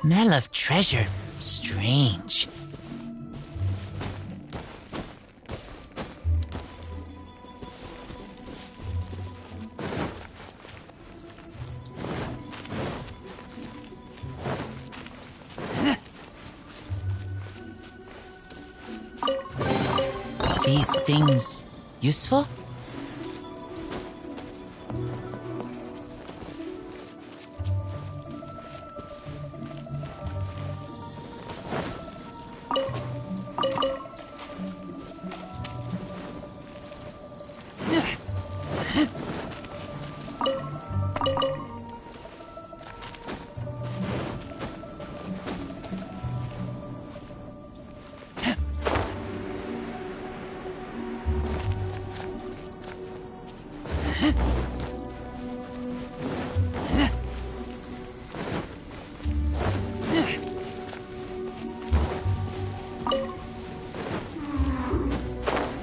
Smell of treasure. Strange. These things useful?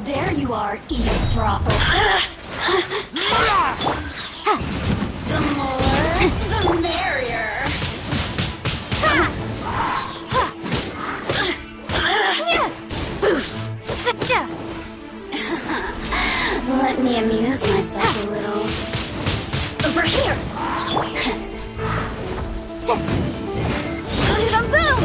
There you are, eavesdropper. The more, the merrier. Let me amuse myself a little. Over here. Boom, boom.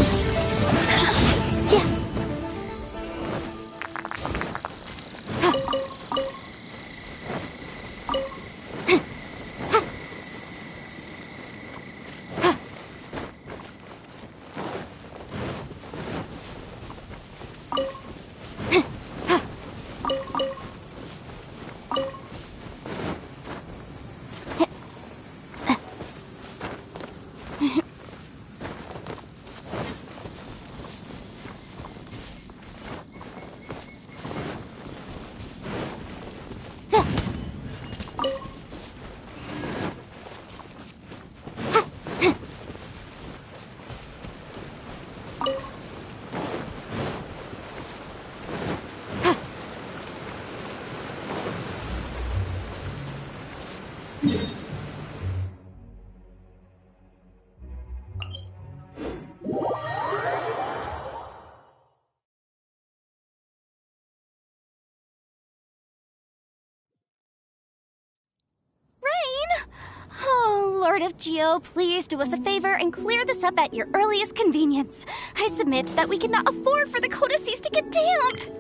Oh, Lord of Geo, please do us a favor and clear this up at your earliest convenience. I submit that we cannot afford for the codices to get damned.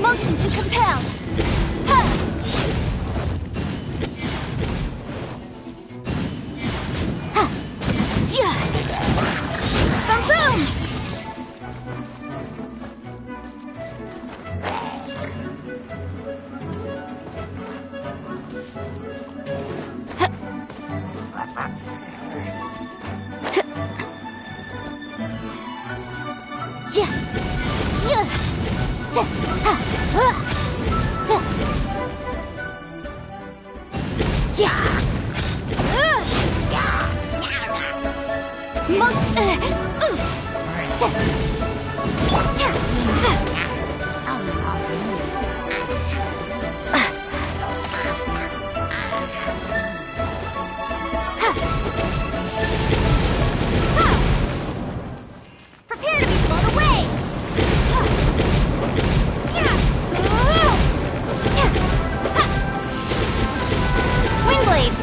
Motion to compel. Boom, boom. Prepare to be blown away. Windblade.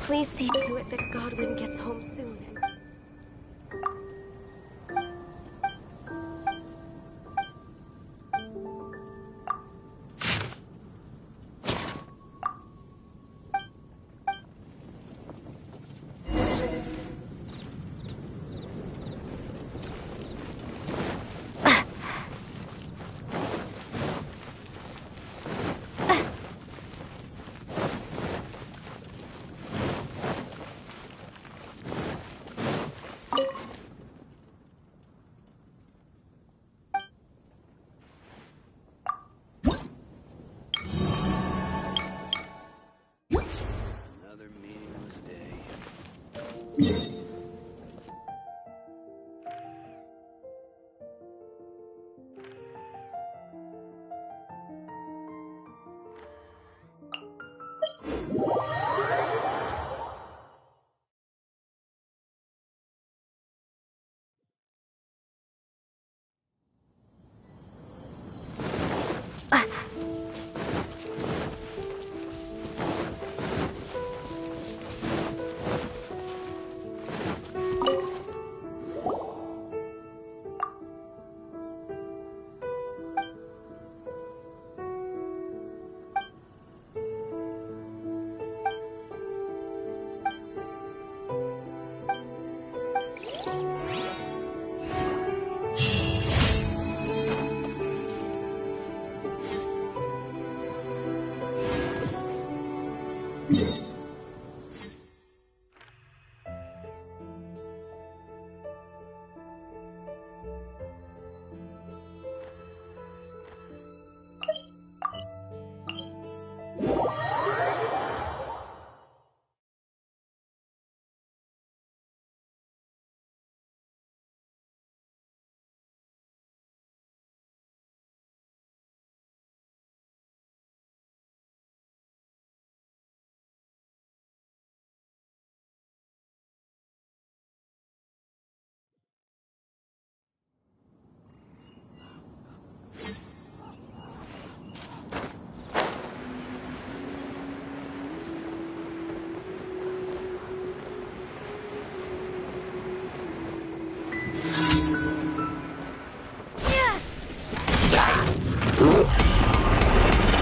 Please see to it that Godwin gets home soon. Another meaningless day.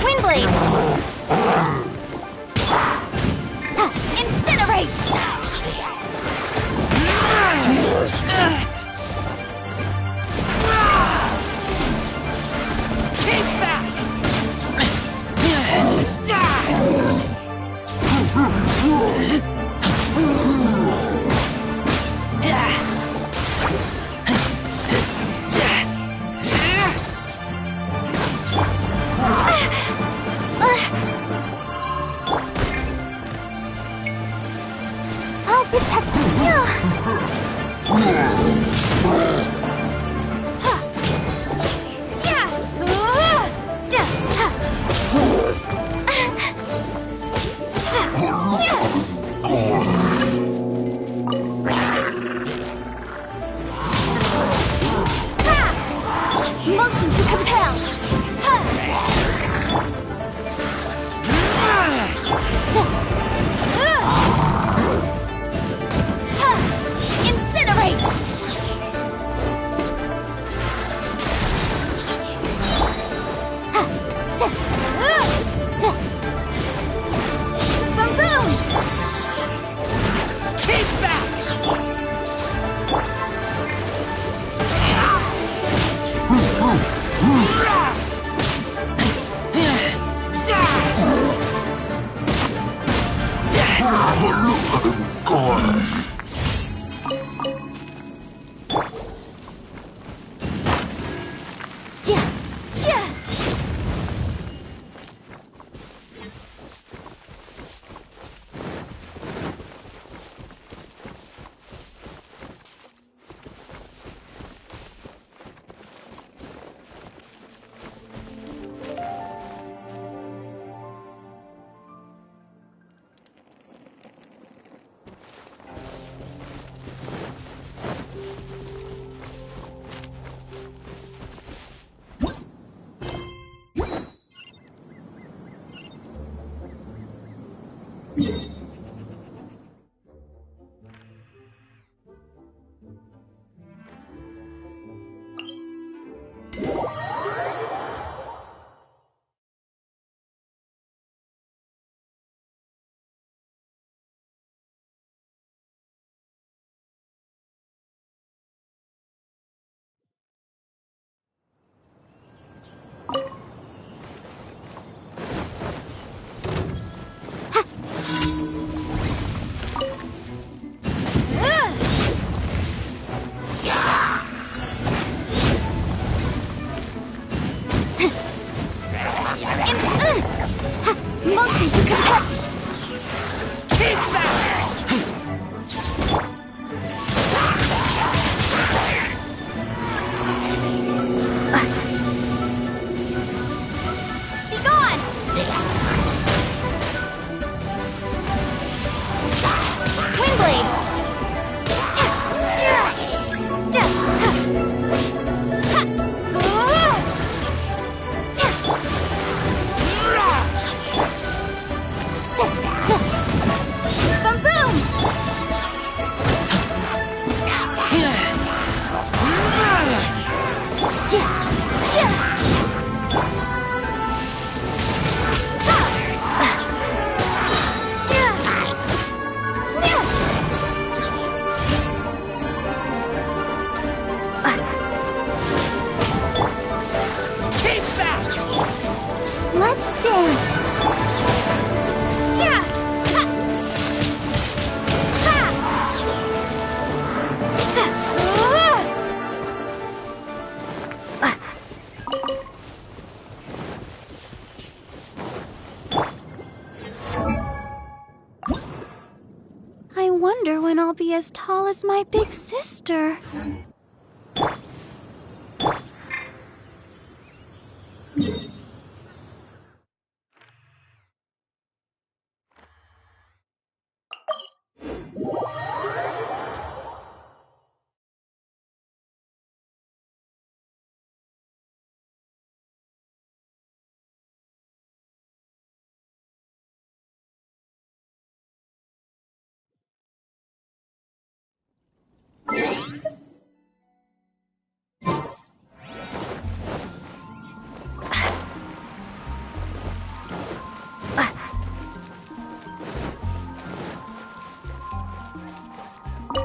Windblade! Incinerate! Keep back! I'll protect you! Motion to compel! Incinerate! Boom boom! Keep back! wonder when I'll be as tall as my big sister.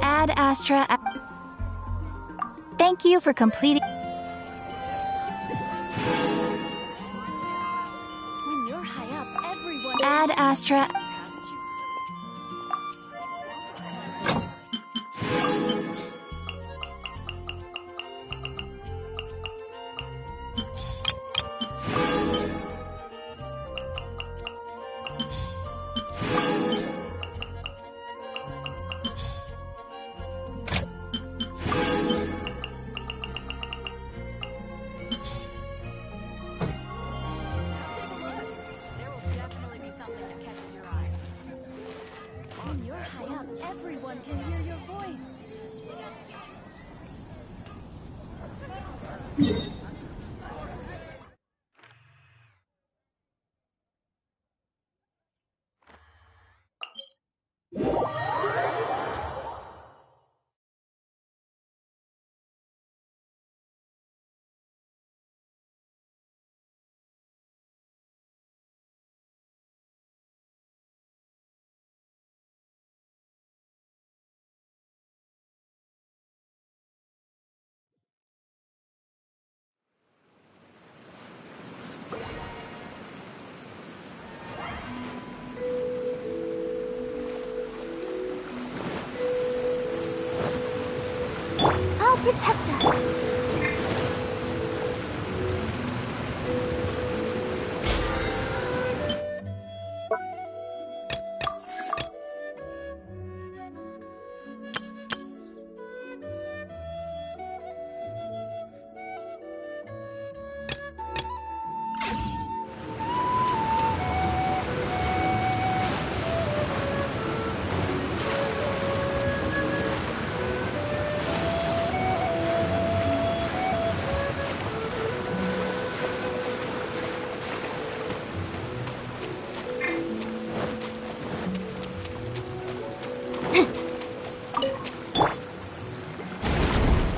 Ad Astra. Thank you for completing. When you're high up, everyone... Ad Astra. When you're high up, everyone can hear your voice. I'll protect us.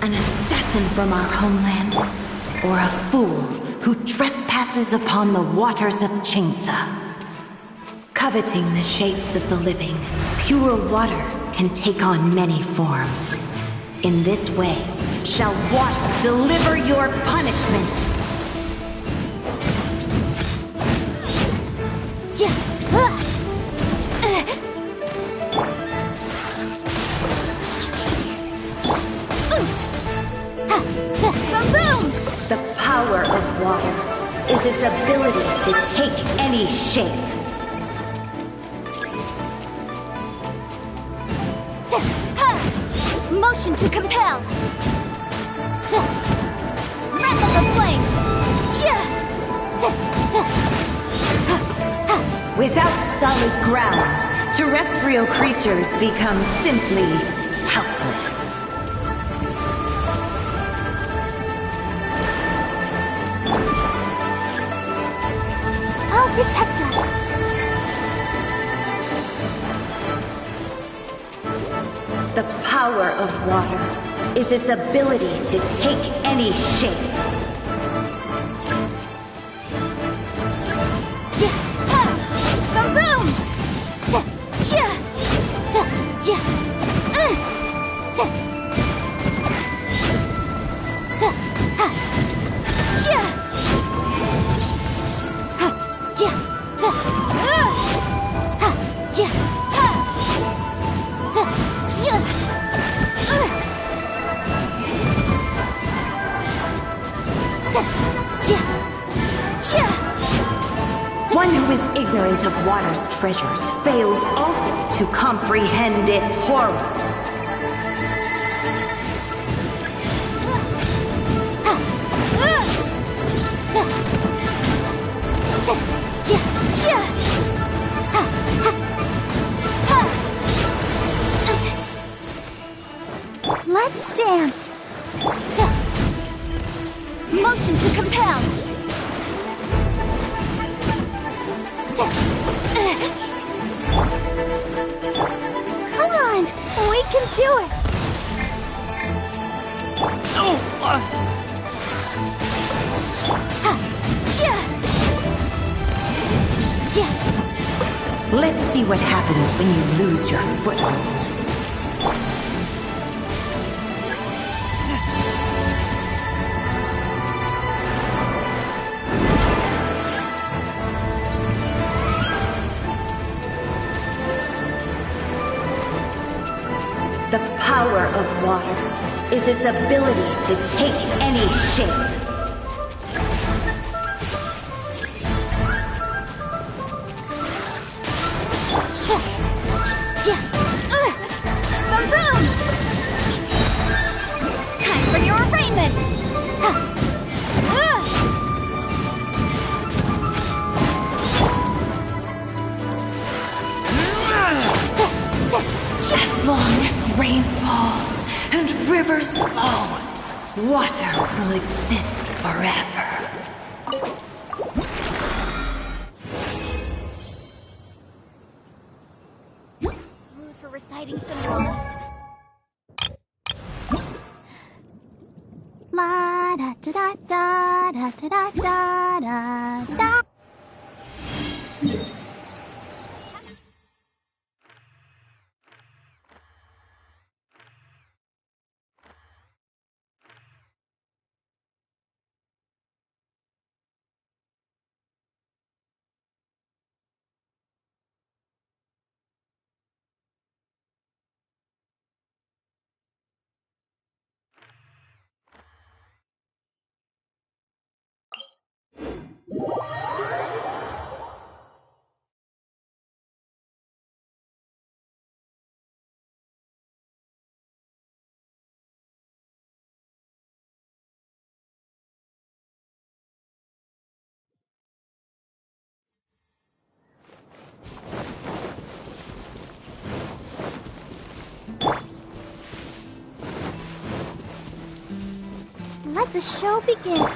An assassin from our homeland, or a fool who trespasses upon the waters of Chingsa. Coveting the shapes of the living, pure water can take on many forms. In this way, shall water deliver your punishment. The power of water is its ability to take any shape. Motion to compel. Wrath of the flame. Without solid ground, terrestrial creatures become simply helpless. I'll protect us. The power of water is its ability to take any shape. One who is ignorant of water's treasures fails also to comprehend its horrors. Let's dance. Motion to compel. Come on, we can do it. Let's see what happens when you lose your foothold. The power of water is its ability to take any shape. Boom boom! Time for your arraignment! As long as rain falls and rivers flow, water will exist forever. Mood for reciting some laws. La da da da da da da da da da. Let the show begin.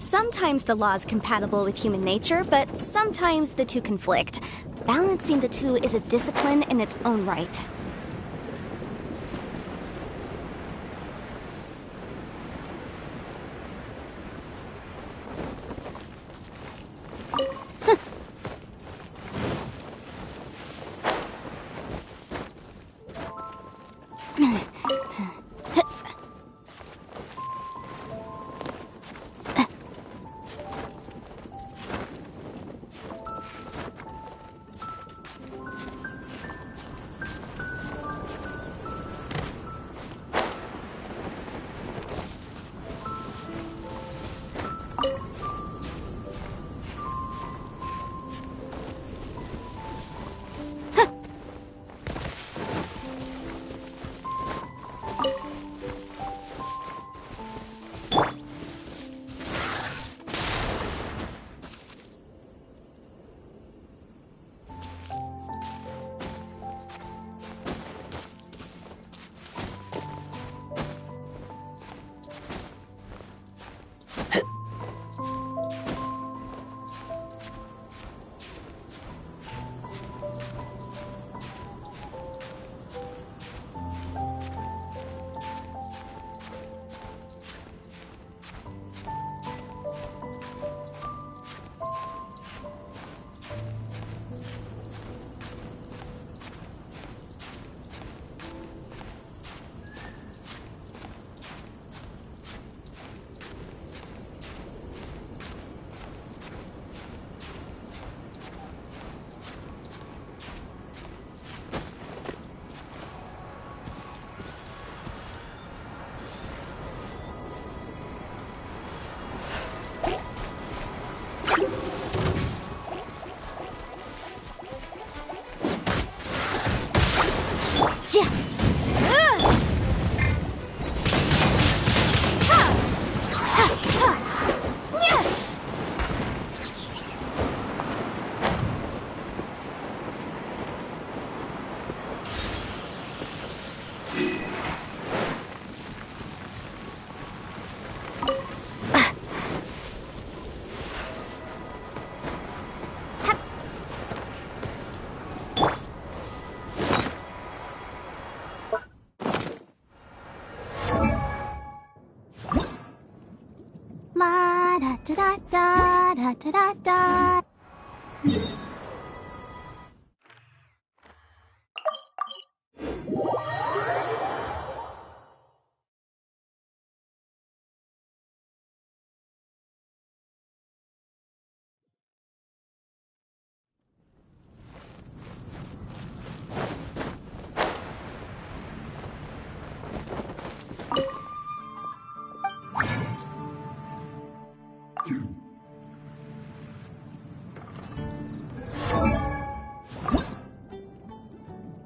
Sometimes the law's compatible with human nature, but sometimes the two conflict. Balancing the two is a discipline in its own right. La da da da da da da da.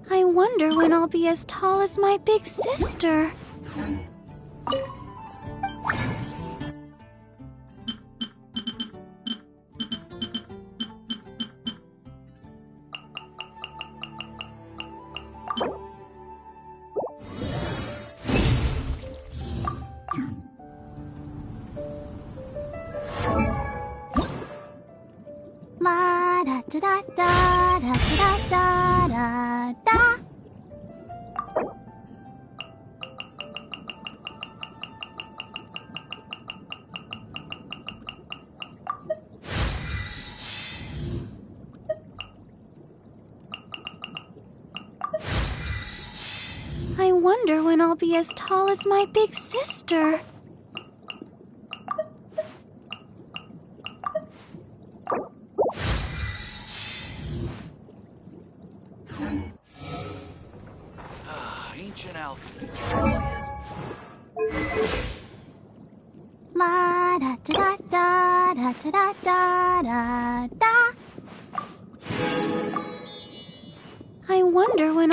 I wonder when I'll be as tall as my big sister. La da da da da da da da da da. I wonder when I'll be as tall as my big sister. Ancient alchemy. La da da da da da da da da. I wonder when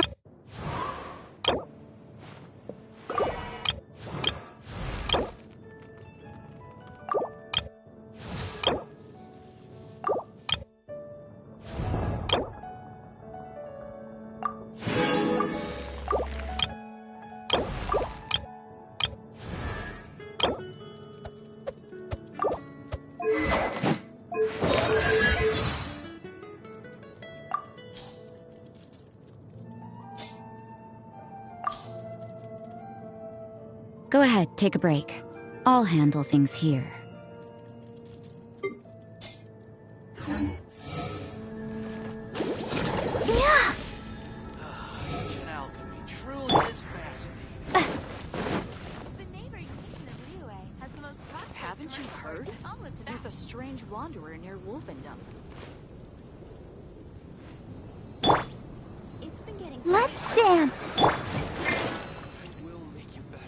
Go ahead, take a break. I'll handle things here. Ancient alchemy truly is fascinating. The neighboring nation of Liyue has the most prosperous Haven't you commercial heard? port in all of Tibet. There's a strange wanderer near Wolfendom. It's been getting Let's dance! I will make you better.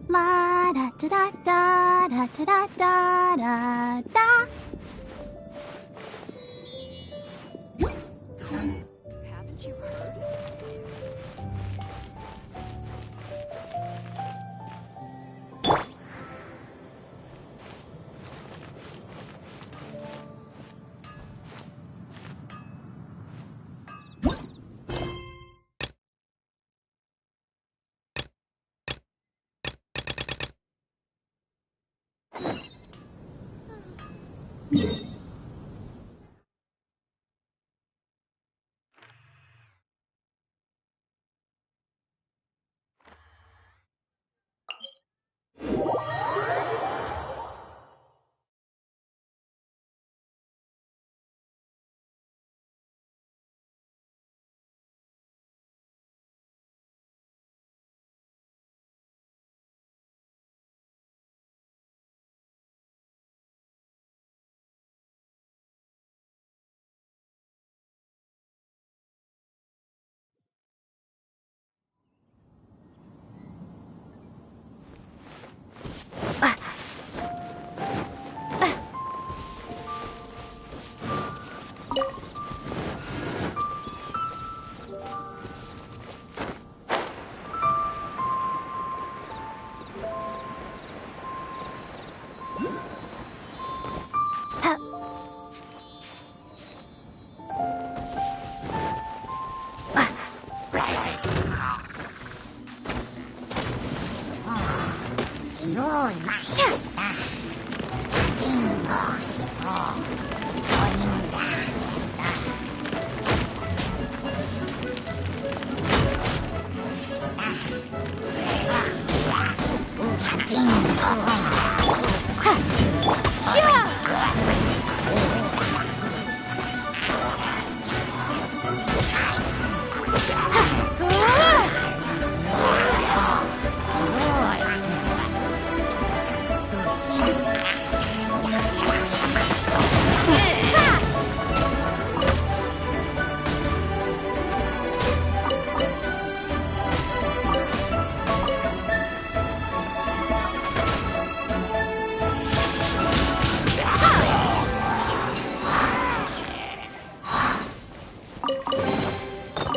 La da da da da da da da da da. Haven't you heard?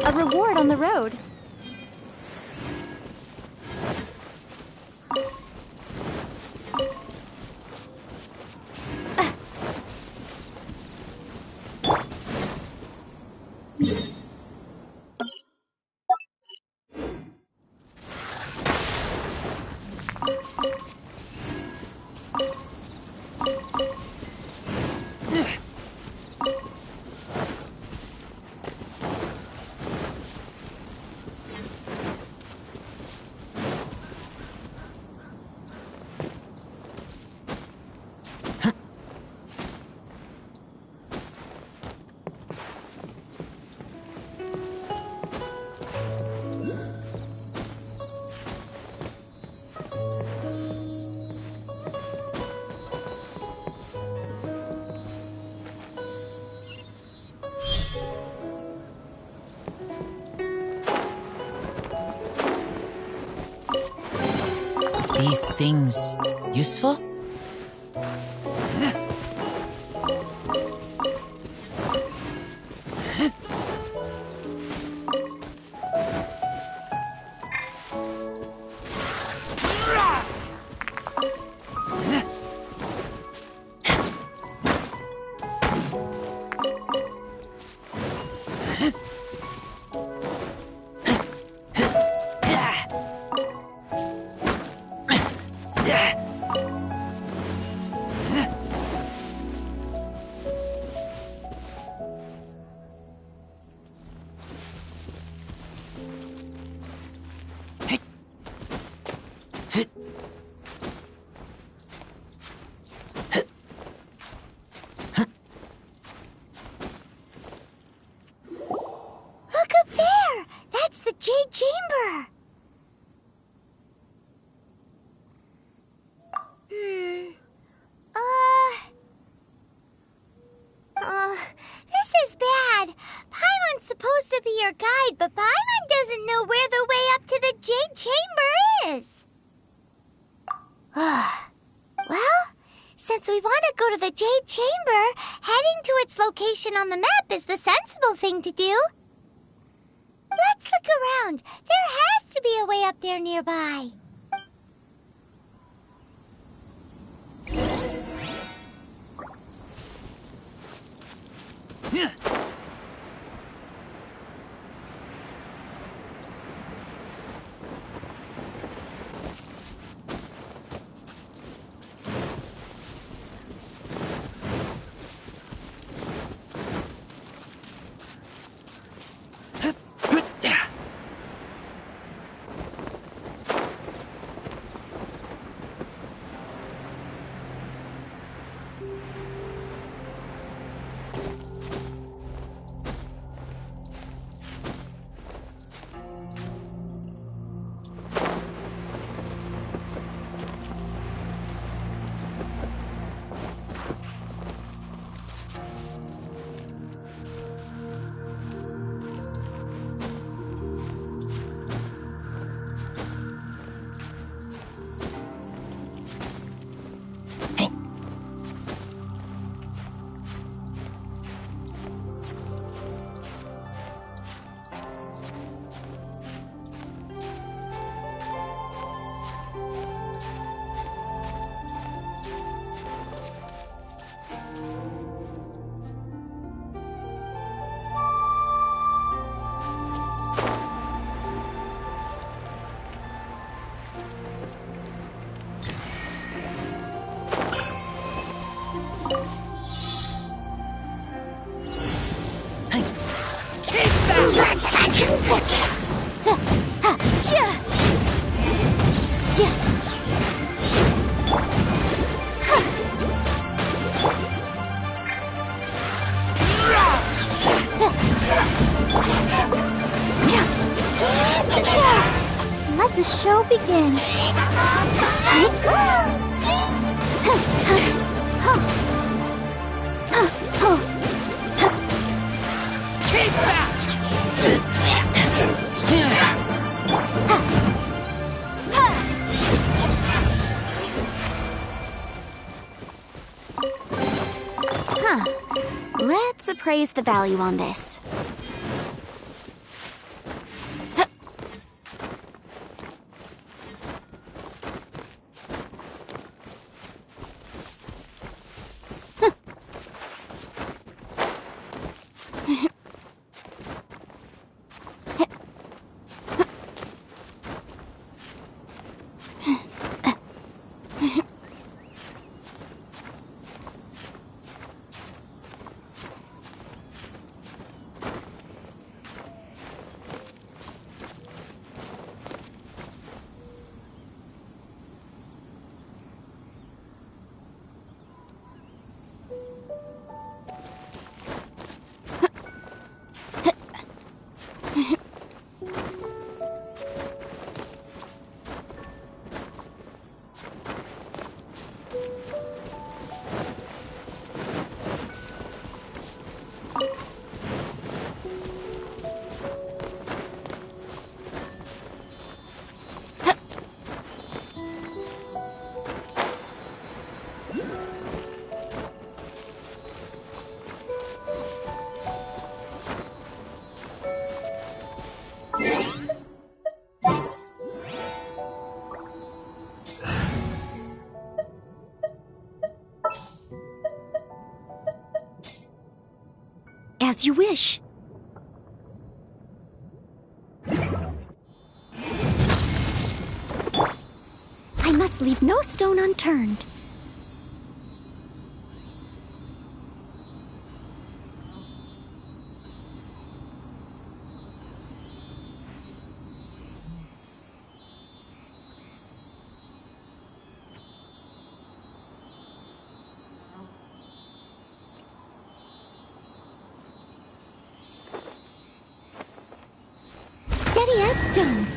A reward on the road. These things useful? Look up there! That's the Jade Chamber! This is bad. Paimon's supposed to be your guide, but Paimon doesn't know where the way up to the Jade Chamber is. Well, since we want to go to the Jade Chamber, heading to its location on the map is the sensible thing to do. Let's look around. There has to be a way up there nearby. Let the show begin. Let's appraise the value on this. As you wish. I I must leave no stone unturned. Steady as stone.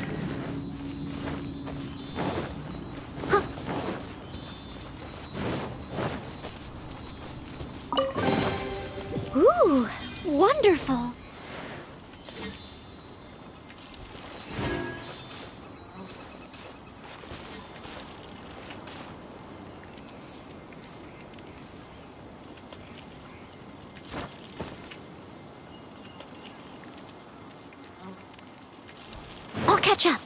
Ooh, wonderful. I'll catch up.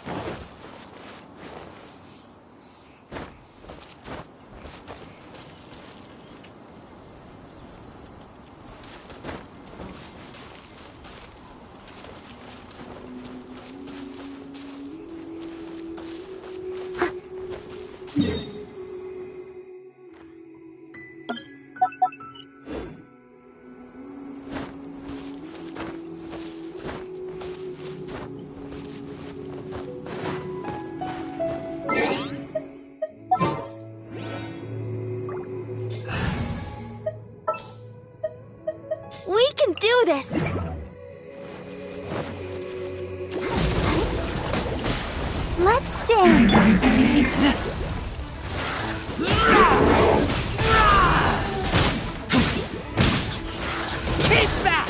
We can do this! Let's dance! Keep back!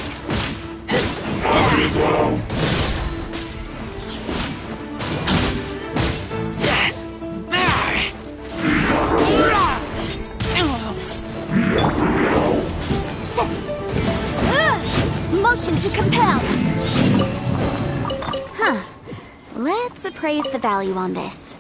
Motion to compel! Huh. Let's appraise the value on this.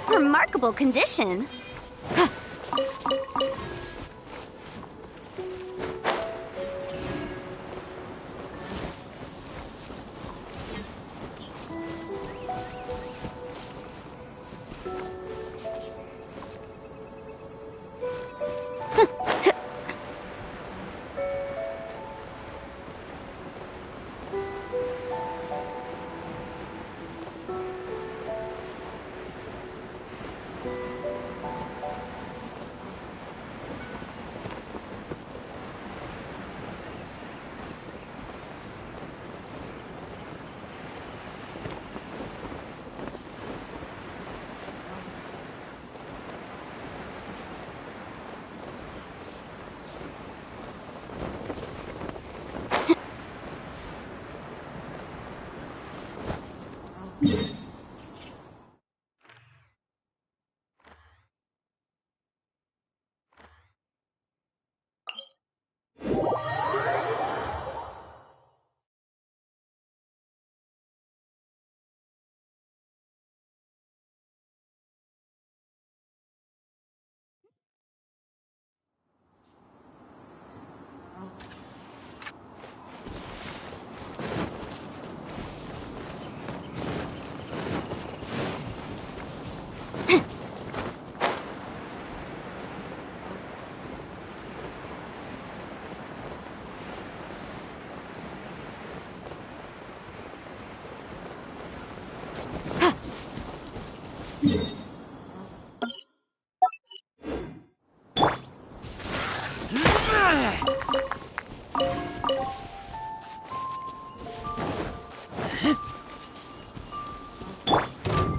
Remarkable condition.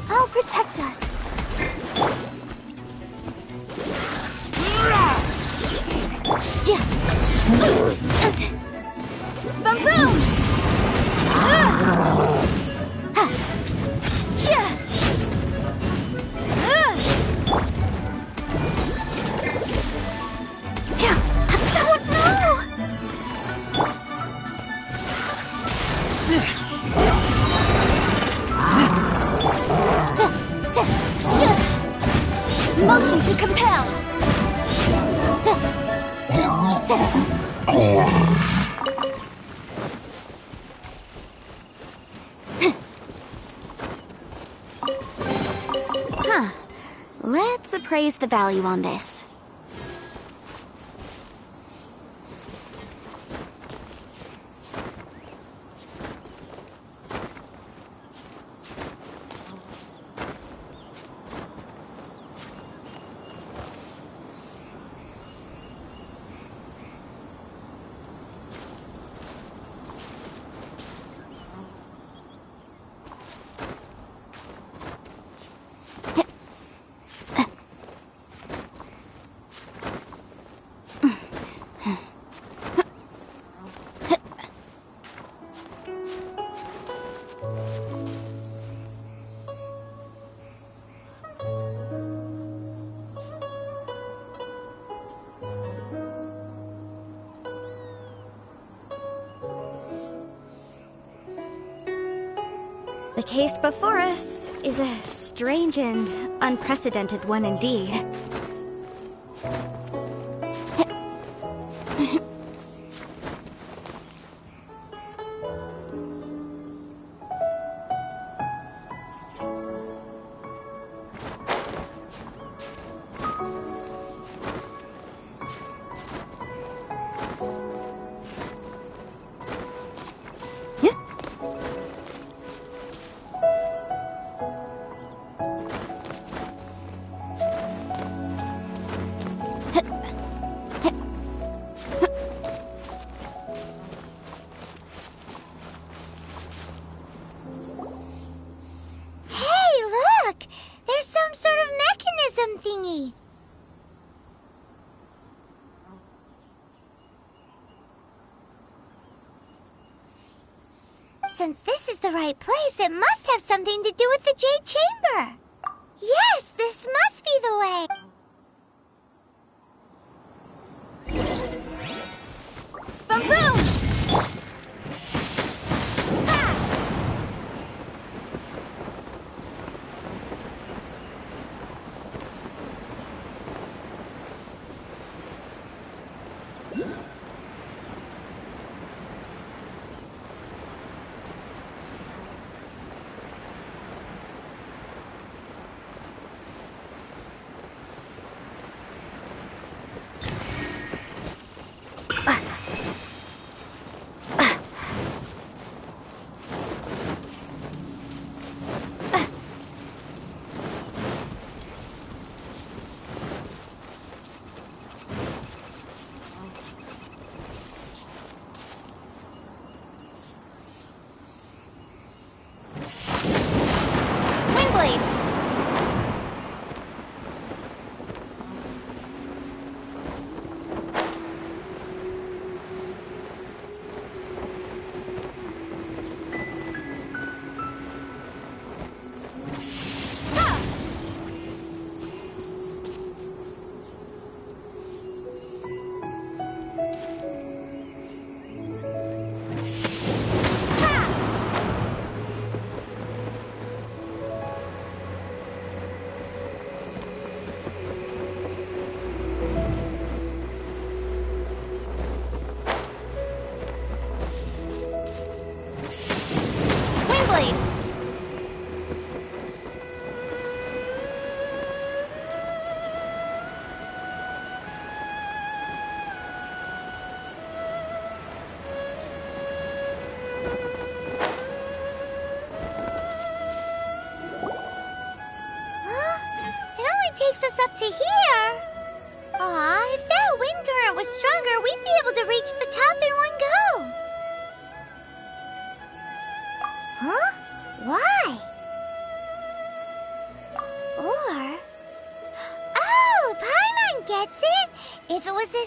I'll protect us. Boom boom! Motion to compel. Huh. Let's appraise the value on this. The case before us is a strange and unprecedented one indeed. Since this is the right place, it must have something to do with the Jade Chamber. Yes, this must be the way. Boom boom! Takes us up to here. Aw, if that wind current was stronger, we'd be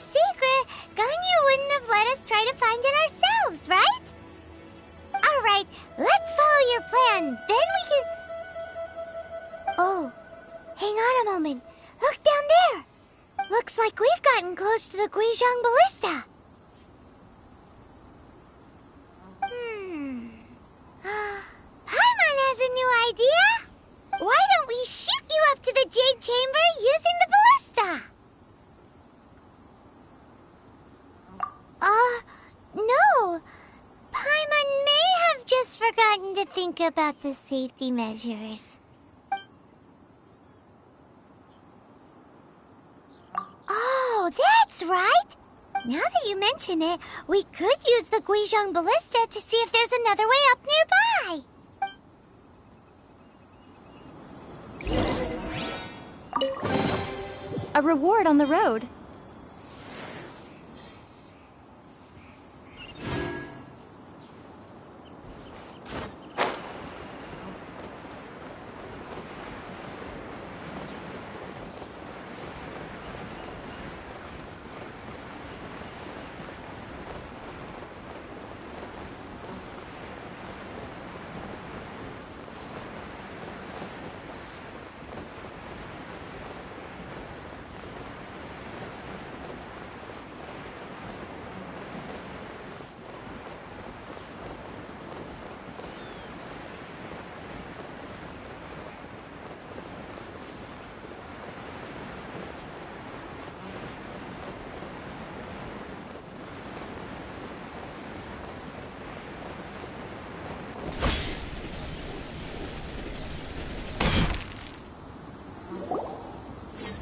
secret, Ganyu wouldn't have let us try to find it ourselves, right? Alright, let's follow your plan. Then we can... Oh, hang on a moment. Look down there. Looks like we've gotten close to the Guizhong Ballista. Paimon has a new idea. Why don't we shoot you up to the Jade Chamber using the ballista? No. Paimon may have just forgotten to think about the safety measures. Oh, that's right! Now that you mention it, we could use the Guizhong Ballista to see if there's another way up nearby. A reward on the road.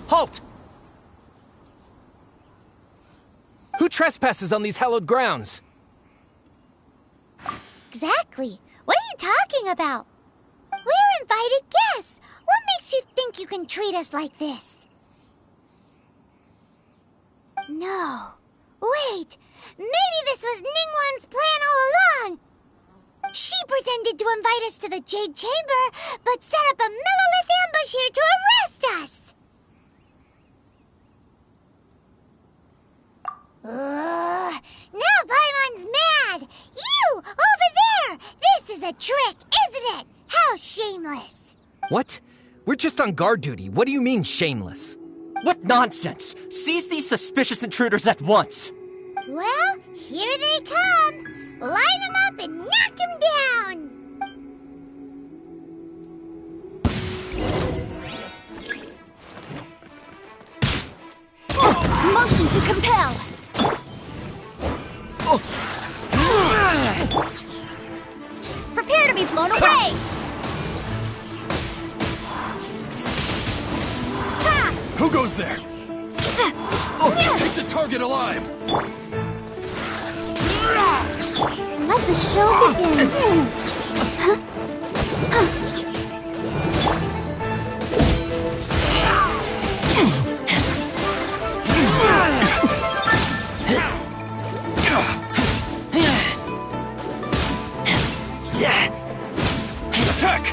Halt! Who trespasses on these hallowed grounds? Exactly. What are you talking about? We're invited guests. What makes you think you can treat us like this? No. Wait. Maybe this was Ningguang's plan all along. She pretended to invite us to the Jade Chamber, but set up a Millilith ambush here to arrest us. Now Paimon's mad! You! Over there! This is a trick, isn't it? How shameless! What? We're just on guard duty. What do you mean, shameless? What nonsense! Seize these suspicious intruders at once! Well, here they come! Line them up and knock them down! Motion to compel! Prepare to be blown away! Who goes there? Take the target alive! Let the show begin! Attack!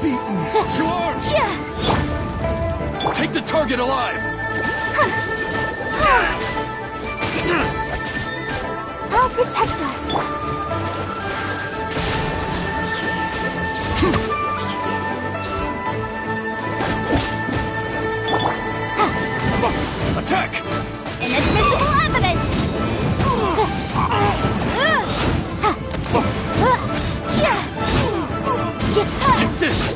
Beaten! To arms! Take the target alive! I'll protect us. Attack! Inadmissible evidence! Take this!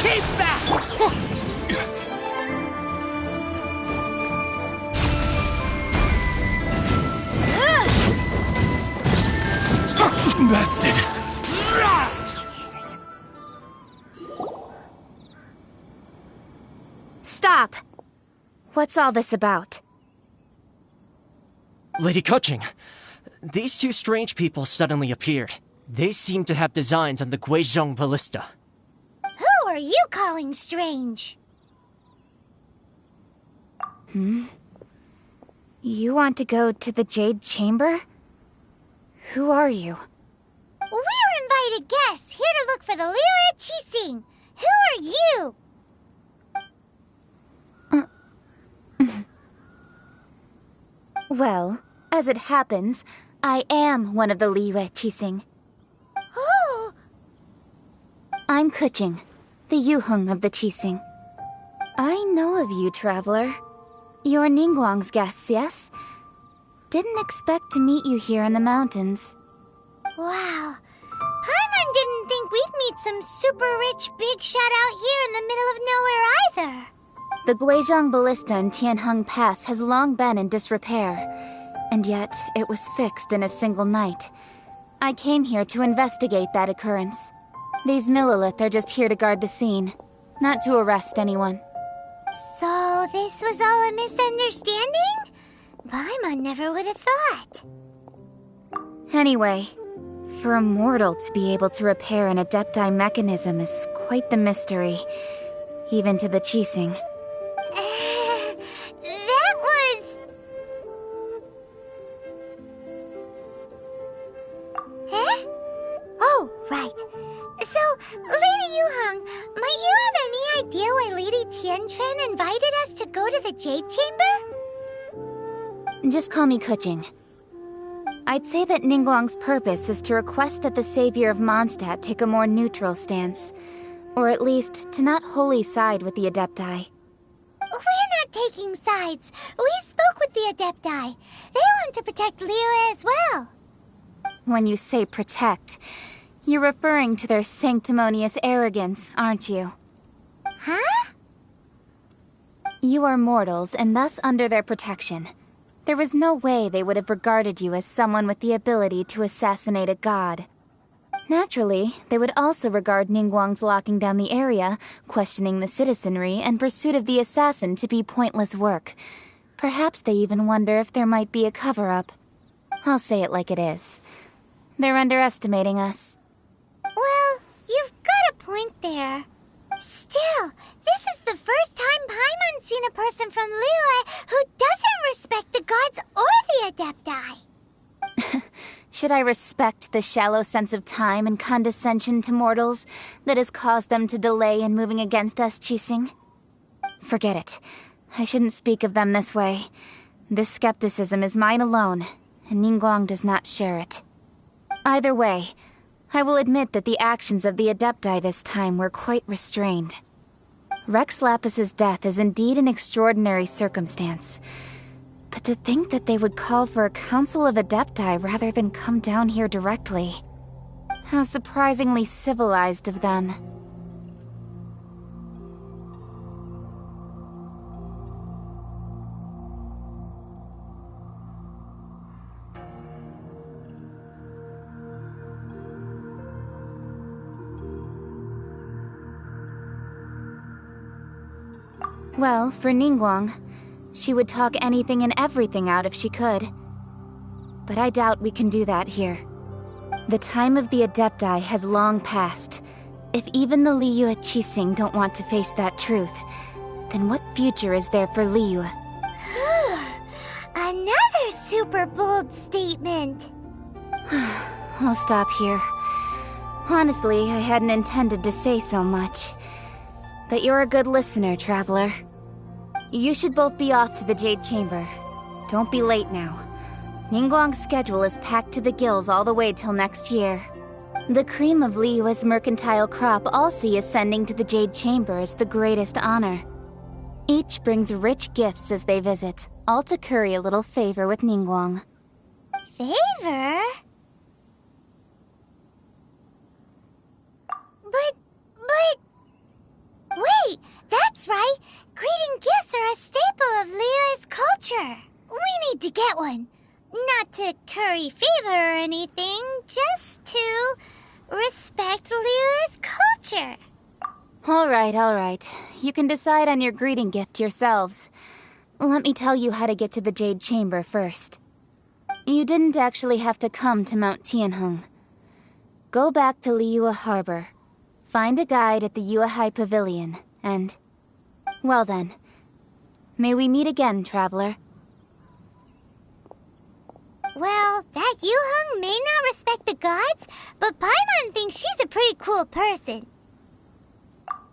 Keep back! Bested! Stop! What's all this about? Lady Kuching, these two strange people suddenly appeared. They seem to have designs on the Guizhong Ballista. Who are you calling strange? You want to go to the Jade Chamber? Who are you? We're invited guests here to look for the Liyue Qixing. Who are you? Well, as it happens, I am one of the Liyue Qixing. Oh! I'm Kuching, the Yuheng of the Qixing. I know of you, traveler. You're Ningguang's guests, yes? Didn't expect to meet you here in the mountains. Wow. Paimon didn't think we'd meet some super rich big shot out here in the middle of nowhere either. The Guizhong Ballista in Tianheng Pass has long been in disrepair, and yet it was fixed in a single night. I came here to investigate that occurrence. These Millilith are just here to guard the scene, not to arrest anyone. So this was all a misunderstanding? Paimon never would have thought. Anyway, for a mortal to be able to repair an Adepti mechanism is quite the mystery, even to the Qixing. That was... Huh? Oh, right. So, Lady Yuheng, might you have any idea why Lady Tianquan invited us to go to the Jade Chamber? Just call me Kuching. I'd say that Ningguang's purpose is to request that the savior of Mondstadt take a more neutral stance. Or at least, to not wholly side with the Adepti. We're not taking sides. We spoke with the Adepti. They want to protect Liyue as well. When you say protect, you're referring to their sanctimonious arrogance, aren't you? Huh? You are mortals, and thus under their protection. There was no way they would have regarded you as someone with the ability to assassinate a god. Naturally, they would also regard Ningguang's locking down the area, questioning the citizenry, and pursuit of the assassin to be pointless work. Perhaps they even wonder if there might be a cover-up. I'll say it like it is. They're underestimating us. Well, you've got a point there. Still, this is the first time Paimon's seen a person from Liyue who doesn't respect the gods or the Adepti. Should I respect the shallow sense of time and condescension to mortals that has caused them to delay in moving against us, Qixing? Forget it. I shouldn't speak of them this way. This skepticism is mine alone, and Ningguang does not share it. Either way, I will admit that the actions of the Adepti this time were quite restrained. Rex Lapis's death is indeed an extraordinary circumstance. But to think that they would call for a council of Adepti rather than come down here directly. How surprisingly civilized of them. Well, for Ningguang, she would talk anything and everything out if she could. But I doubt we can do that here. The time of the Adepti has long passed. If even the Liyue Qixing don't want to face that truth, then what future is there for Liyue? Another super bold statement. I'll stop here. Honestly, I hadn't intended to say so much. But you're a good listener, traveler. You should both be off to the Jade Chamber. Don't be late now. Ningguang's schedule is packed to the gills all the way till next year. The cream of Liyue's mercantile crop all see ascending to the Jade Chamber as the greatest honor. Each brings rich gifts as they visit, all to curry a little favor with Ningguang. Favor? But... Wait, that's right! Greeting gifts are a staple of Liyue's culture! We need to get one. Not to curry favor or anything, just to respect Liyue's culture. Alright. You can decide on your greeting gift yourselves. Let me tell you how to get to the Jade Chamber first. You didn't actually have to come to Mount Tianheng. Go back to Liyue Harbor. Find a guide at the Yuehai Pavilion, and... Well then. May we meet again, traveler. Well, that Yuheng may not respect the gods, but Paimon thinks she's a pretty cool person.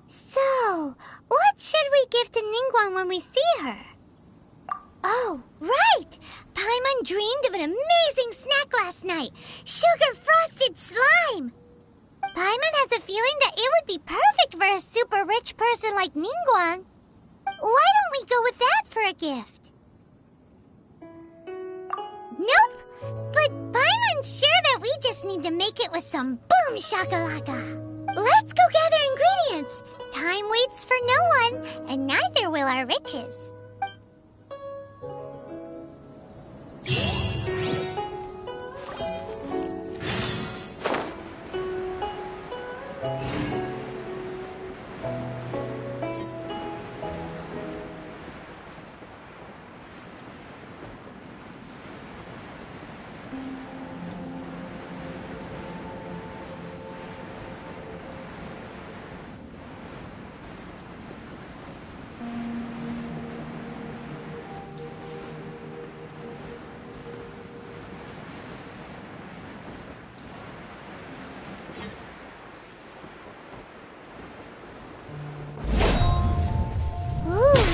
So, what should we give to Ningguang when we see her? Oh, right! Paimon dreamed of an amazing snack last night. Sugar-frosted slime! Paimon has a feeling that it would be perfect for a super rich person like Ningguang. Why don't we go with that for a gift? Nope! But Paimon's sure that we just need to make it with some boom shakalaka. Let's go gather ingredients. Time waits for no one, and neither will our riches.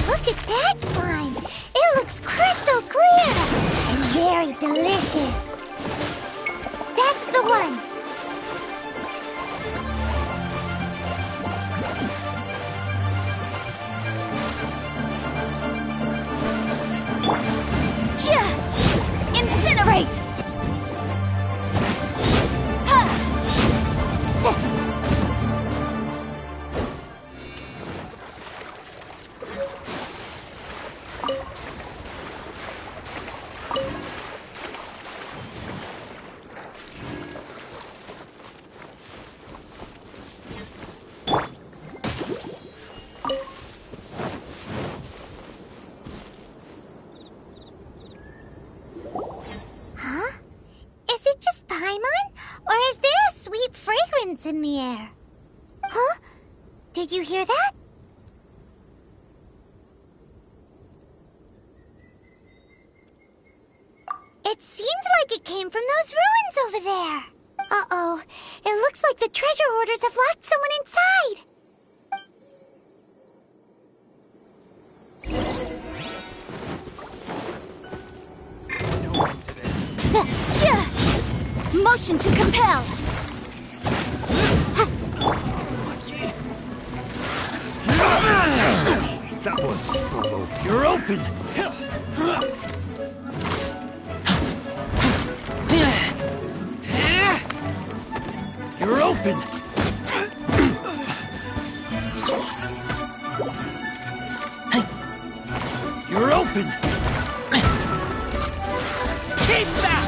Look at that slime! It looks crystal clear! And very delicious! That's the one! Incinerate! In the air. Huh? Did you hear that? It seemed like it came from those ruins over there. Uh-oh. It looks like the treasure hoarders have locked someone inside. Motion to compel. That was provoking. You're open! You're open! You're open! Keep back!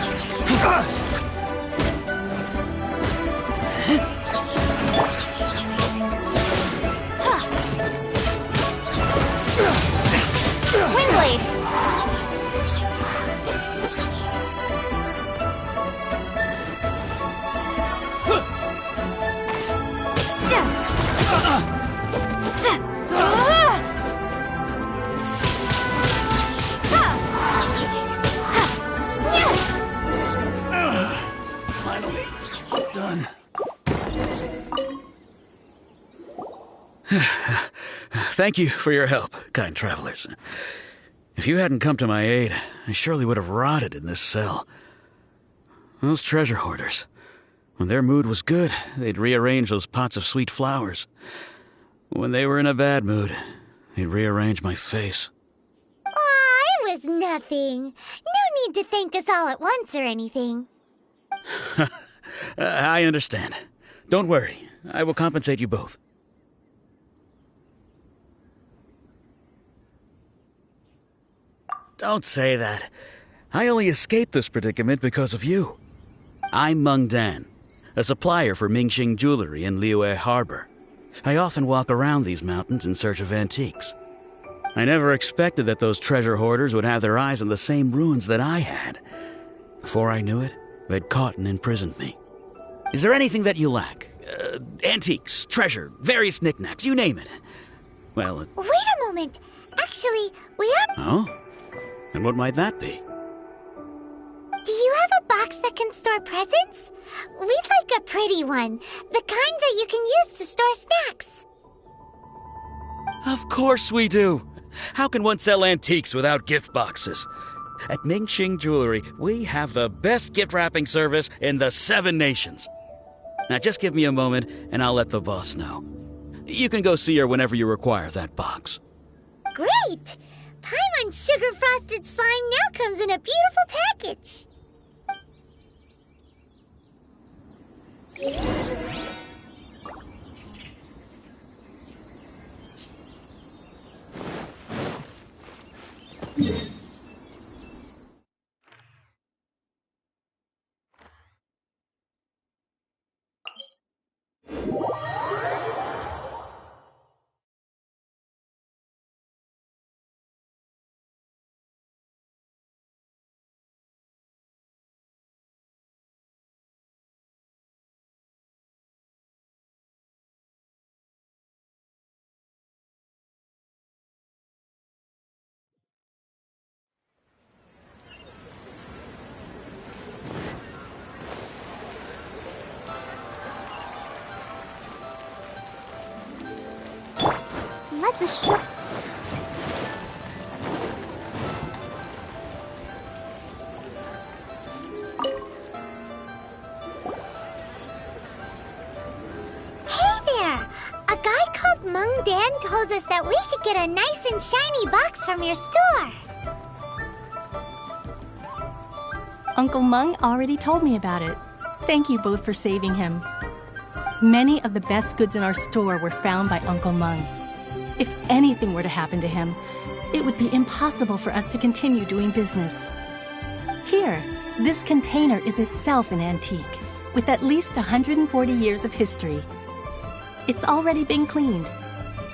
Finally, done. Thank you for your help, kind travelers. If you hadn't come to my aid, I surely would have rotted in this cell. Those treasure hoarders, when their mood was good, they'd rearrange those pots of sweet flowers. When they were in a bad mood, they'd rearrange my face. Aw, it was nothing. No need to thank us all at once or anything. I understand. Don't worry. I will compensate you both. Don't say that. I only escaped this predicament because of you. I'm Meng Dan, a supplier for Mingxing Jewelry in Liyue Harbor. I often walk around these mountains in search of antiques. I never expected that those treasure hoarders would have their eyes on the same ruins that I had. Before I knew it, they'd caught and imprisoned me. Is there anything that you lack? Antiques, treasure, various knickknacks, you name it. Well, Wait a moment. Actually, we are... Oh? And what might that be? Do you box that can store presents? We'd like a pretty one, the kind that you can use to store snacks. Of course we do. How can one sell antiques without gift boxes? At Mingxing Jewelry, we have the best gift wrapping service in the 7 nations. Now just give me a moment and I'll let the boss know. You can go see her whenever you require that box. Great! Paimon's sugar frosted slime now comes in a beautiful package. Let the ship... Hey there! A guy called Mung Dan told us that we could get a nice and shiny box from your store. Uncle Mung already told me about it. Thank you both for saving him. Many of the best goods in our store were found by Uncle Mung. If anything were to happen to him, it would be impossible for us to continue doing business. Here, this container is itself an antique, with at least 140 years of history. It's already been cleaned.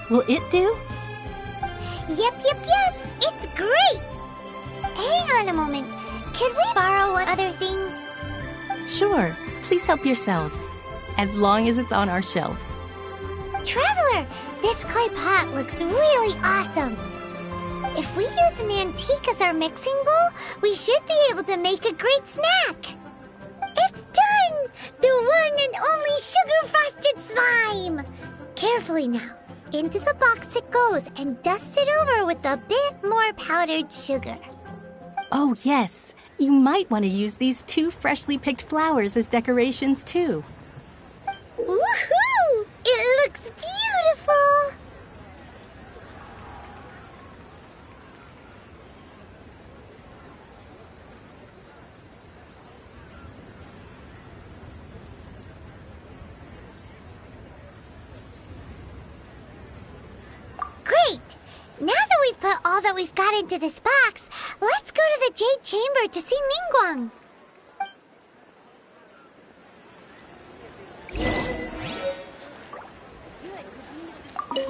Will it do? Yep. It's great! Hang on a moment. Could we borrow one other thing? Sure, please help yourselves, as long as it's on our shelves. Traveler, this clay pot looks really awesome. If we use an antique as our mixing bowl, we should be able to make a great snack. It's done! The one and only sugar-frosted slime! Carefully now. Into the box it goes and dust it over with a bit more powdered sugar. Oh yes, you might want to use these 2 freshly picked flowers as decorations too. Woohoo! It looks beautiful! Great! Now that we've put all that we've got into this box, let's go to the Jade Chamber to see Ningguang.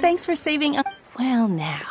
Thanks for saving. Well, now.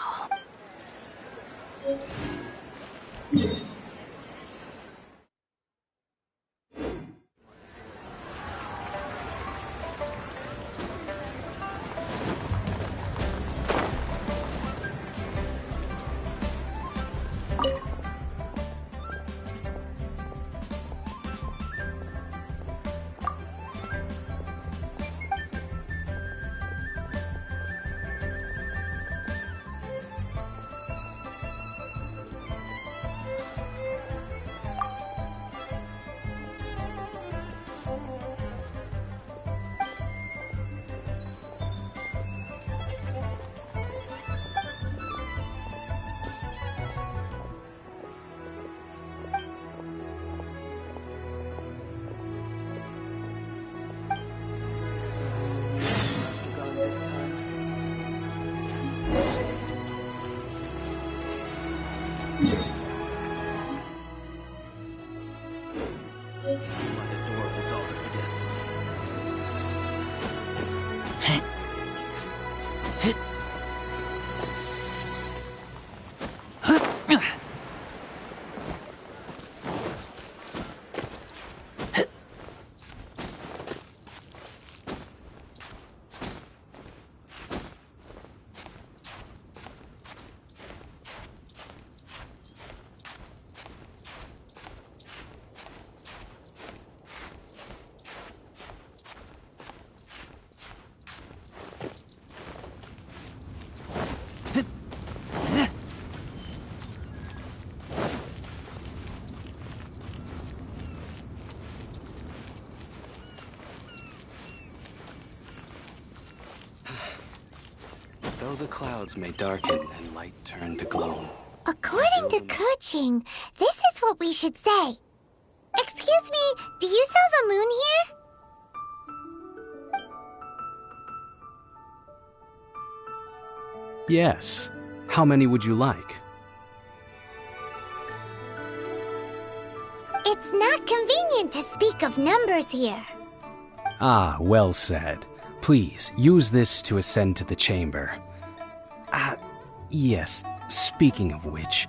Though the clouds may darken and light turn to gloom. According to Kuching, this is what we should say. Excuse me, do you sell the moon here? Yes. How many would you like? It's not convenient to speak of numbers here. Ah, well said. Please, use this to ascend to the chamber. Yes, speaking of which,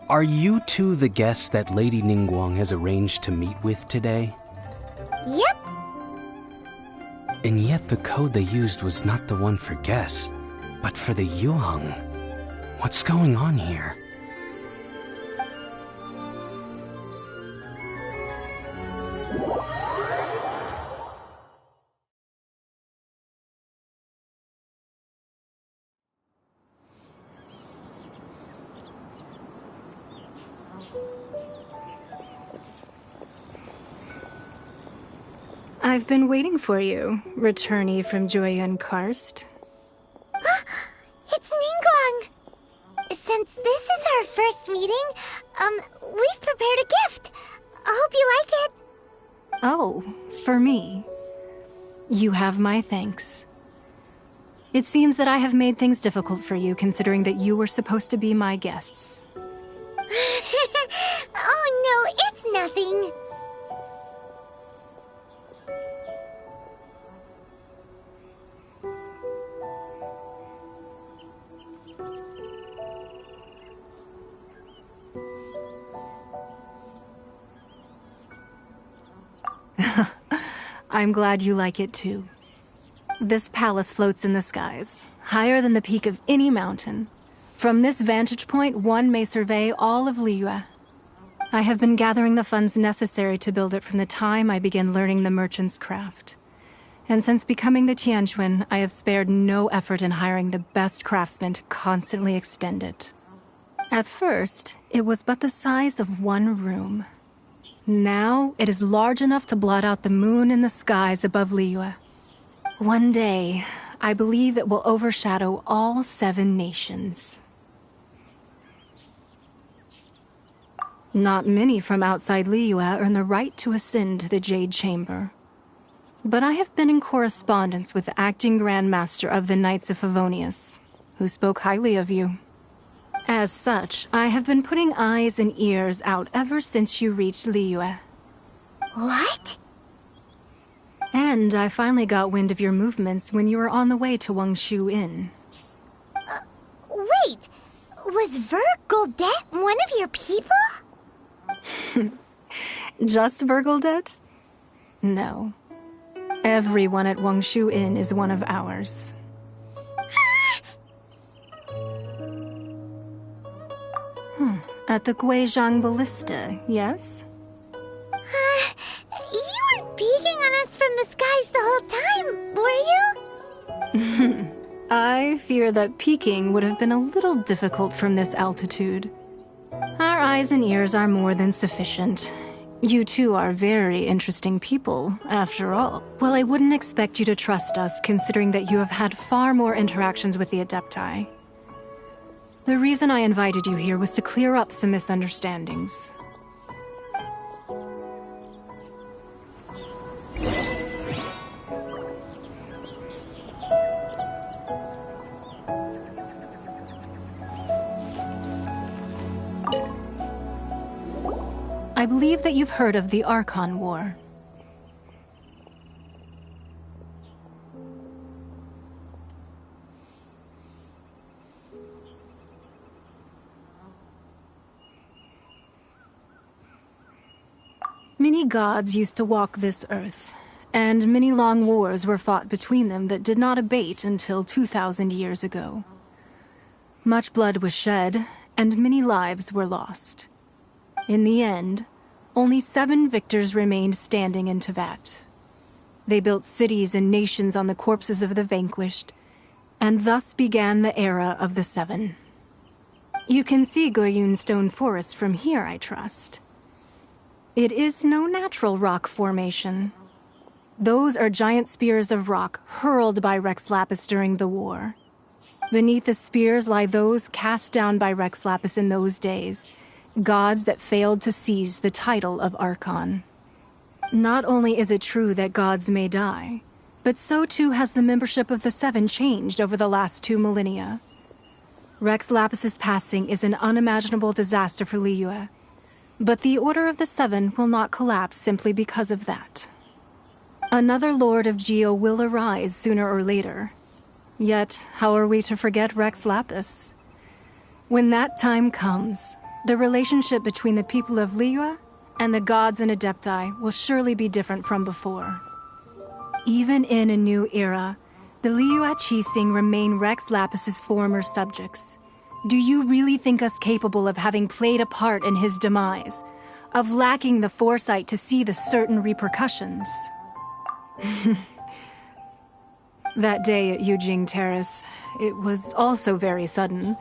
are you two the guests that Lady Ningguang has arranged to meet with today? Yep. And yet the code they used was not the one for guests, but for the Yuheng. What's going on here? I've been waiting for you, returnee from Joyun Karst. It's Ningguang! Since this is our first meeting, we've prepared a gift. I hope you like it. Oh, for me. You have my thanks. It seems that I have made things difficult for you, considering that you were supposed to be my guests. Oh no, it's nothing. I'm glad you like it too. This palace floats in the skies, higher than the peak of any mountain. From this vantage point, one may survey all of Liyue. I have been gathering the funds necessary to build it from the time I began learning the merchant's craft. And since becoming the Tianquan, I have spared no effort in hiring the best craftsmen to constantly extend it. At first, it was but the size of one room. Now, it is large enough to blot out the moon in the skies above Liyue. One day, I believe it will overshadow all 7 nations. Not many from outside Liyue earn the right to ascend to the Jade Chamber. But I have been in correspondence with the acting Grand Master of the Knights of Favonius, who spoke highly of you. As such, I have been putting eyes and ears out ever since you reached Liyue. What? And I finally got wind of your movements when you were on the way to Wangshu Inn. Wait! Was Vergoldet one of your people? Just Vergoldet? No. Everyone at Wangshu Inn is one of ours. At the Guizhang Ballista, yes? You weren't peeking on us from the skies the whole time, were you? I fear that peeking would have been a little difficult from this altitude. Our eyes and ears are more than sufficient. You two are very interesting people, after all. Well, I wouldn't expect you to trust us, considering that you have had far more interactions with the Adepti. The reason I invited you here was to clear up some misunderstandings. I believe that you've heard of the Archon War. Many gods used to walk this earth, and many long wars were fought between them that did not abate until 2,000 years ago. Much blood was shed, and many lives were lost. In the end, only 7 victors remained standing in Teyvat. They built cities and nations on the corpses of the vanquished, and thus began the era of the 7. You can see Goyun Stone Forest from here, I trust. It is no natural rock formation. Those are giant spears of rock hurled by Rex Lapis during the war. Beneath the spears lie those cast down by Rex Lapis in those days, gods that failed to seize the title of Archon. Not only is it true that gods may die, but so too has the membership of the Seven changed over the last 2 millennia. Rex Lapis's passing is an unimaginable disaster for Liyue, but the Order of the Seven will not collapse simply because of that. Another Lord of Geo will arise sooner or later. Yet, how are we to forget Rex Lapis? When that time comes, the relationship between the people of Liyue and the gods and Adepti will surely be different from before. Even in a new era, the Liyue Qixing remain Rex Lapis's former subjects. Do you really think us capable of having played a part in his demise? Of lacking the foresight to see the certain repercussions? That day at Yujing Terrace, it was also very sudden.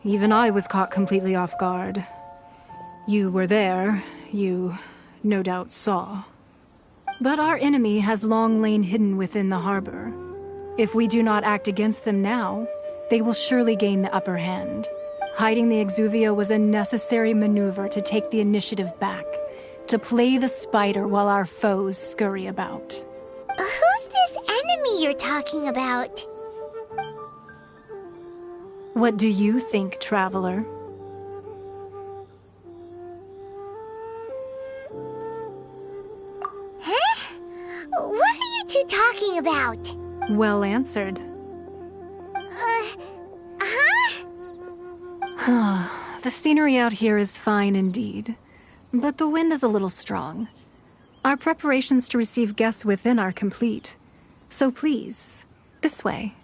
Even I was caught completely off guard. You were there, you no doubt saw. But our enemy has long lain hidden within the harbor. If we do not act against them now, they will surely gain the upper hand. Hiding the Exuvia was a necessary maneuver to take the initiative back, to play the spider while our foes scurry about. Who's this enemy you're talking about? What do you think, traveler? Huh? What are you two talking about? Well answered. The scenery out here is fine indeed, but the wind is a little strong. Our preparations to receive guests within are complete, so please, this way.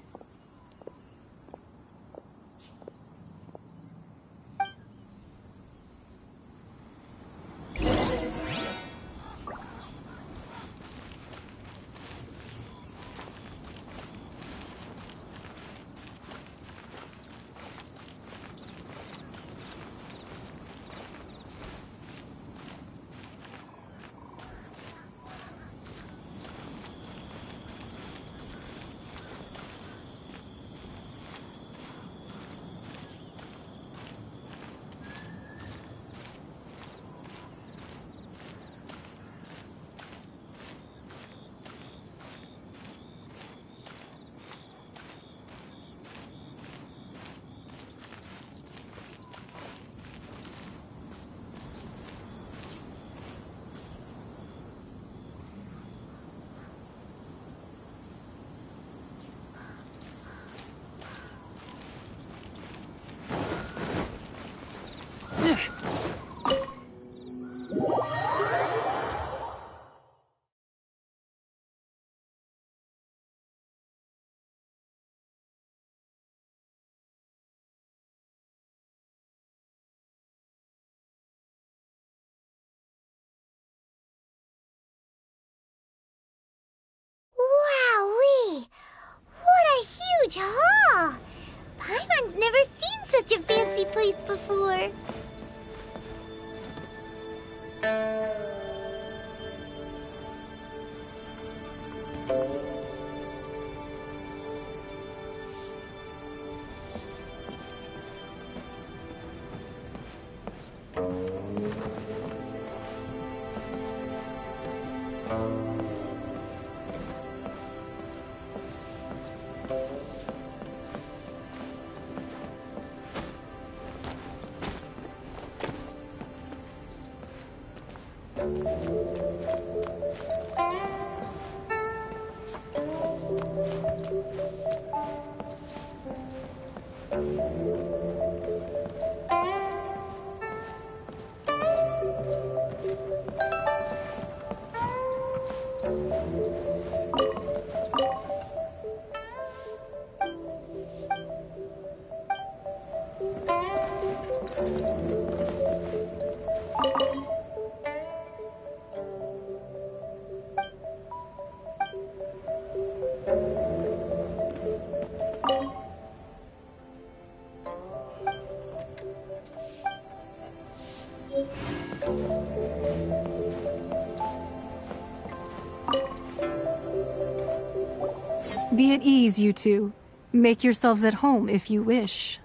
Wowee! What a huge hall! Paimon's never seen such a fancy place before. Be at ease, you two. Make yourselves at home if you wish.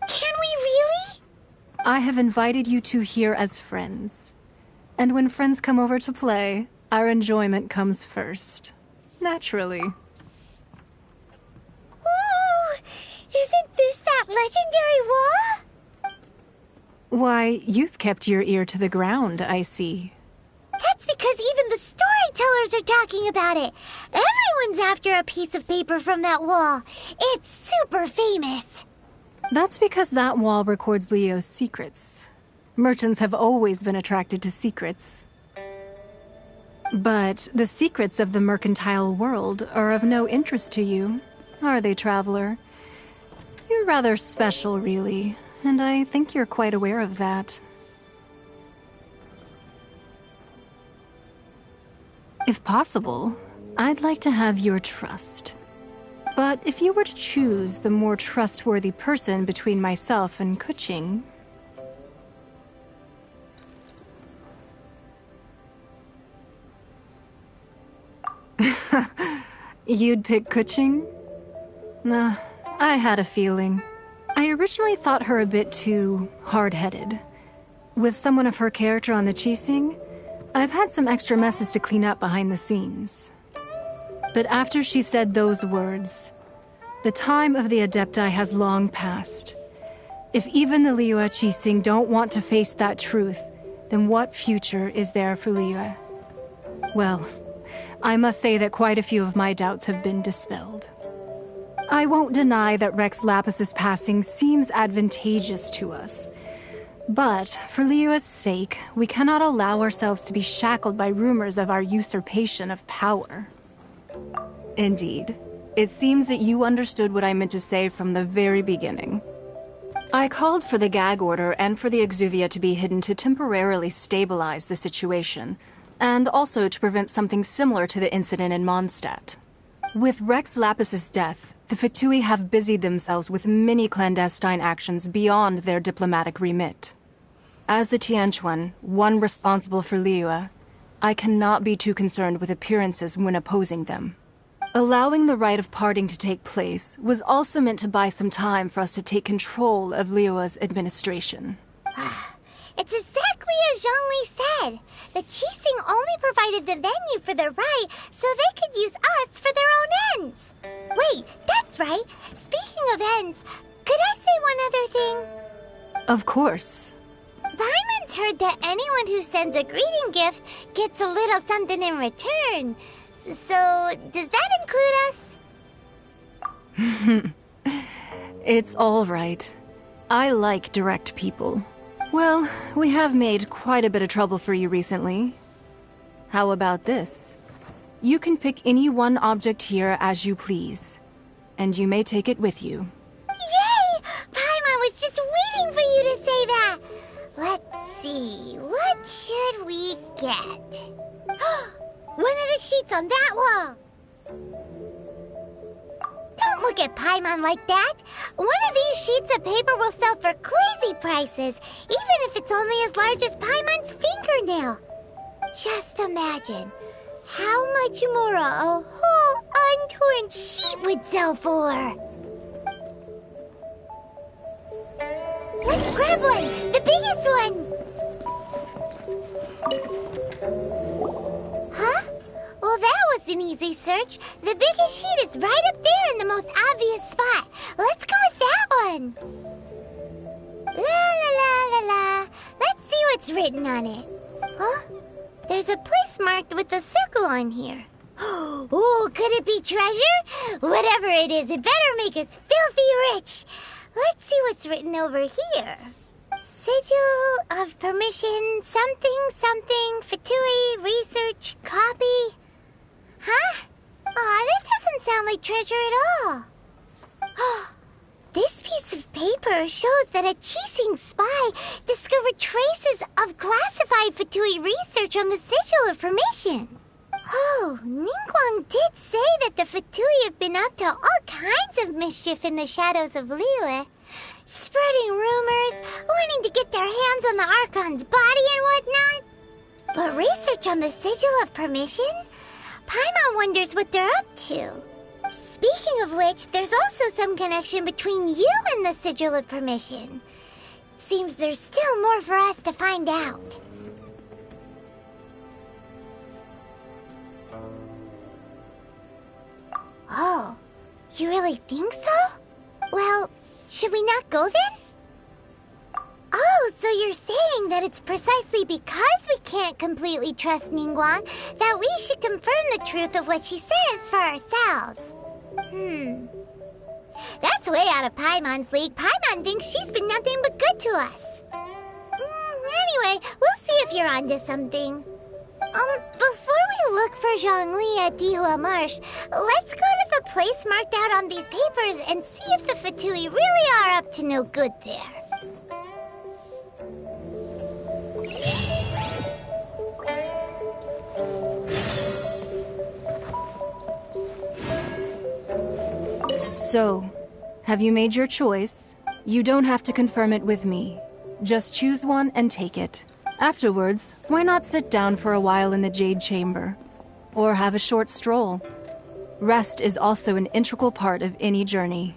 Can we really? I have invited you two here as friends. And when friends come over to play, our enjoyment comes first. Naturally. Ooh! Isn't this that legendary wall? Why, you've kept your ear to the ground, I see. That's because even the storytellers are talking about it. Everyone's after a piece of paper from that wall. It's super famous. That's because that wall records Leo's secrets. Merchants have always been attracted to secrets. But the secrets of the mercantile world are of no interest to you, are they, traveler? You're rather special, really, and I think you're quite aware of that. If possible, I'd like to have your trust. But if you were to choose the more trustworthy person between myself and Kuching... You'd pick Kuching? Nah, I had a feeling. I originally thought her a bit too hard-headed. With someone of her character on the Qixing, I've had some extra messes to clean up behind the scenes. But after she said those words, the time of the Adepti has long passed. If even the Liyue Qixing don't want to face that truth, then what future is there for Liyue? Well, I must say that quite a few of my doubts have been dispelled. I won't deny that Rex Lapis's passing seems advantageous to us. But, for Liyue's sake, we cannot allow ourselves to be shackled by rumors of our usurpation of power. Indeed. It seems that you understood what I meant to say from the very beginning. I called for the gag order and for the exuvia to be hidden to temporarily stabilize the situation, and also to prevent something similar to the incident in Mondstadt. With Rex Lapis's death, the Fatui have busied themselves with many clandestine actions beyond their diplomatic remit. As the Tianquan, one responsible for Liyue, I cannot be too concerned with appearances when opposing them. Allowing the rite of parting to take place was also meant to buy some time for us to take control of Liyue's administration. It's exactly as Zhongli said. The Qixing only provided the venue for the rite so they could use us for their own ends. Wait, that's right. Speaking of ends, could I say one other thing? Of course. Paimon's heard that anyone who sends a greeting gift gets a little something in return. So, does that include us? It's all right. I like direct people. Well, we have made quite a bit of trouble for you recently. How about this? You can pick any one object here as you please, and you may take it with you. Yay! Paimon was just waiting for you to say that! Let's see, what should we get? One of the sheets on that wall! Don't look at Paimon like that! One of these sheets of paper will sell for crazy prices, even if it's only as large as Paimon's fingernail. Just imagine how much more a whole untorn sheet would sell for. Let's grab one! The biggest one! Huh? Well, that was an easy search. The biggest sheet is right up there in the most obvious spot. Let's go with that one. La la la la la. Let's see what's written on it. Huh? There's a place marked with a circle on here. Oh, could it be treasure? Whatever it is, it better make us filthy rich. Let's see what's written over here. Sigil of permission, something, something, Fatui, research, copy. Huh? Aw, that doesn't sound like treasure at all. This piece of paper shows that a Qixing spy discovered traces of classified Fatui research on the Sigil of permission. Oh, Ningguang did say that the Fatui have been up to all kinds of mischief in the shadows of Liyue. Spreading rumors, wanting to get their hands on the Archon's body and whatnot. But research on the Sigil of permission? Paimon wonders what they're up to. Speaking of which, there's also some connection between you and the Sigil of Permission. Seems there's still more for us to find out. Oh, you really think so? Well, should we not go then? Oh, so you're saying that it's precisely because we can't completely trust Ningguang that we should confirm the truth of what she says for ourselves. That's way out of Paimon's league. Paimon thinks she's been nothing but good to us. Anyway, we'll see if you're onto something. Before we look for Zhongli at Dihua Marsh, let's go to the place marked out on these papers and see if the Fatui really are up to no good there. So, have you made your choice? You don't have to confirm it with me. Just choose one and take it. Afterwards, why not sit down for a while in the Jade Chamber? Or have a short stroll? Rest is also an integral part of any journey.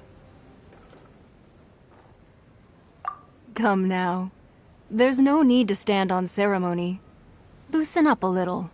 Come now. There's no need to stand on ceremony. Loosen up a little.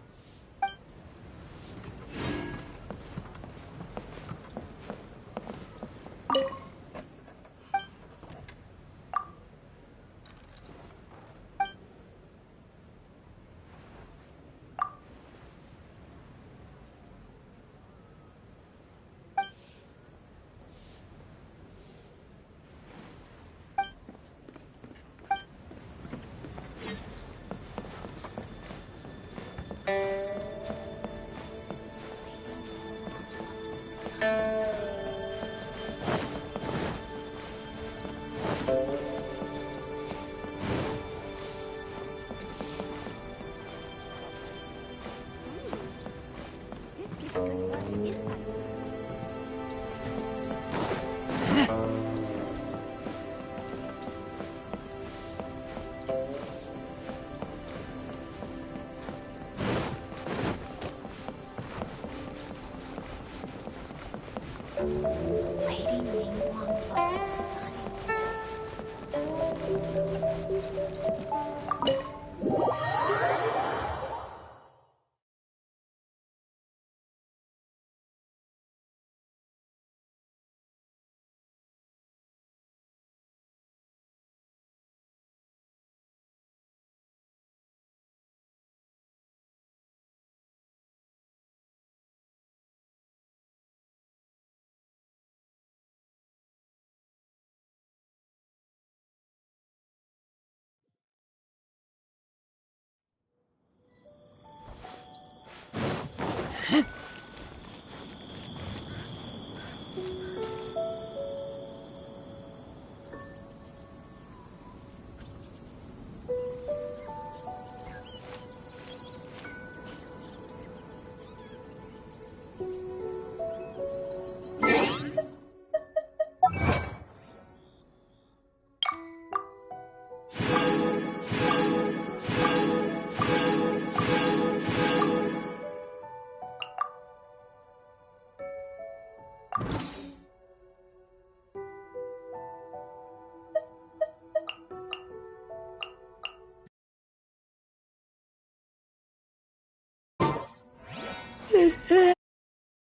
Lady Ningguang looks stunning today.